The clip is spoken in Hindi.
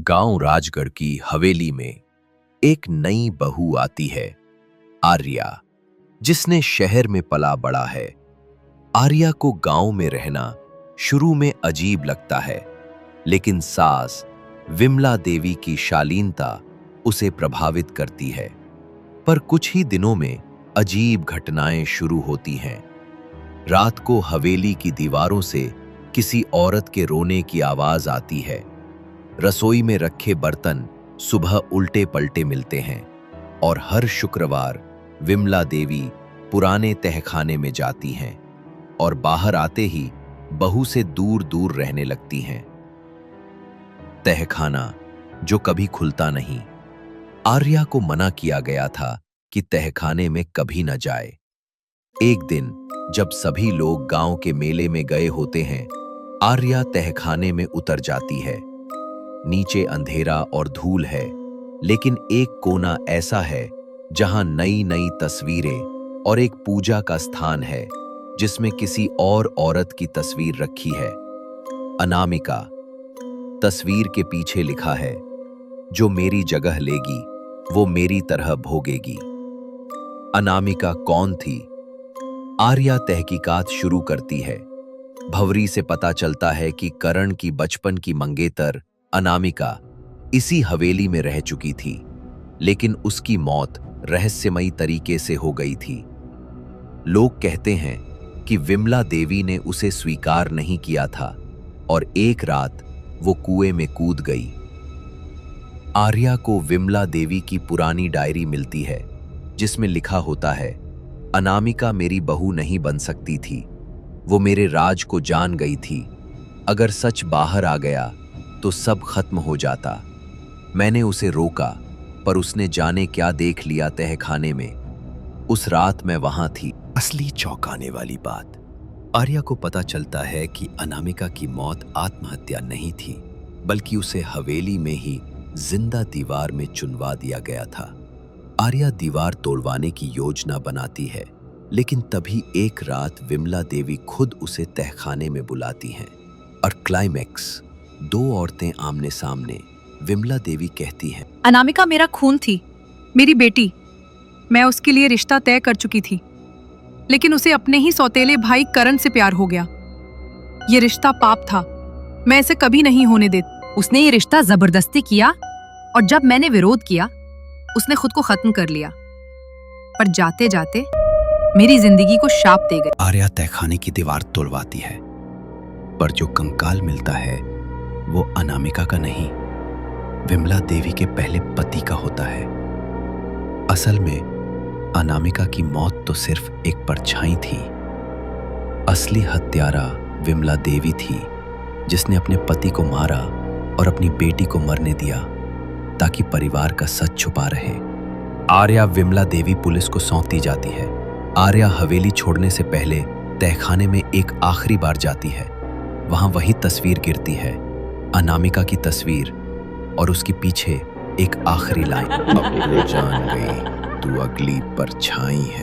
गांव राजगढ़ की हवेली में एक नई बहू आती है, आर्या, जिसने शहर में पला बड़ा है। आर्या को गांव में रहना शुरू में अजीब लगता है, लेकिन सास विमला देवी की शालीनता उसे प्रभावित करती है। पर कुछ ही दिनों में अजीब घटनाएं शुरू होती हैं। रात को हवेली की दीवारों से किसी औरत के रोने की आवाज आती है। रसोई में रखे बर्तन सुबह उल्टे पलटे मिलते हैं और हर शुक्रवार विमला देवी पुराने तहखाने में जाती हैं और बाहर आते ही बहू से दूर दूर रहने लगती हैं। तहखाना जो कभी खुलता नहीं। आर्या को मना किया गया था कि तहखाने में कभी न जाए। एक दिन जब सभी लोग गांव के मेले में गए होते हैं, आर्या तहखाने में उतर जाती है। नीचे अंधेरा और धूल है, लेकिन एक कोना ऐसा है जहां नई नई तस्वीरें और एक पूजा का स्थान है जिसमें किसी और औरत की तस्वीर रखी है। अनामिका। तस्वीर के पीछे लिखा है, जो मेरी जगह लेगी वो मेरी तरह भोगेगी। अनामिका कौन थी? आर्या तहकीकात शुरू करती है। भंवरी से पता चलता है कि करण की बचपन की मंगेतर अनामिका इसी हवेली में रह चुकी थी, लेकिन उसकी मौत रहस्यमयी तरीके से हो गई थी। लोग कहते हैं कि विमला देवी ने उसे स्वीकार नहीं किया था और एक रात वो कुएं में कूद गई। आर्या को विमला देवी की पुरानी डायरी मिलती है, जिसमें लिखा होता है, अनामिका मेरी बहू नहीं बन सकती थी, वो मेरे राज को जान गई थी। अगर सच बाहर आ गया तो सब खत्म हो जाता। मैंने उसे रोका, पर उसने जाने क्या देख लिया तहखाने में। उस रात मैं वहां थी। असली चौंकाने वाली बात, आर्या को पता चलता है कि अनामिका की मौत आत्महत्या नहीं थी, बल्कि उसे हवेली में ही जिंदा दीवार में चुनवा दिया गया था। आर्या दीवार तोड़वाने की योजना बनाती है, लेकिन तभी एक रात विमला देवी खुद उसे तहखाने में बुलाती हैं। और क्लाइमैक्स, दो औरतें आमने सामने। विमला देवी कहती हैं, अनामिका मेरा खून थी, मेरी बेटी। मैं उसके लिए रिश्ता तय कर चुकी थी, लेकिन उसे अपने ही सौतेले भाई करण से प्यार हो गया। ये रिश्ता पाप था, मैं इसे कभी नहीं होने देती। उसने ये रिश्ता जबरदस्ती किया और जब मैंने विरोध किया, उसने खुद को खत्म कर लिया। पर जाते जाते मेरी जिंदगी को शाप दे गई। आर्या तहखाने की दीवार तोड़वाती है, पर जो कंकाल मिलता है वो अनामिका का नहीं, विमला देवी के पहले पति का होता है। असल में अनामिका की मौत तो सिर्फ एक परछाई थी। असली हत्यारा विमला देवी थी, जिसने अपने पति को मारा और अपनी बेटी को मरने दिया ताकि परिवार का सच छुपा रहे। आर्या विमला देवी पुलिस को सौंपती जाती है। आर्या हवेली छोड़ने से पहले तहखाने में एक आखिरी बार जाती है। वहां वही तस्वीर गिरती है, अनामिका की तस्वीर, और उसके पीछे एक आखिरी लाइन, अब वो जान गई तू अगली परछाई है।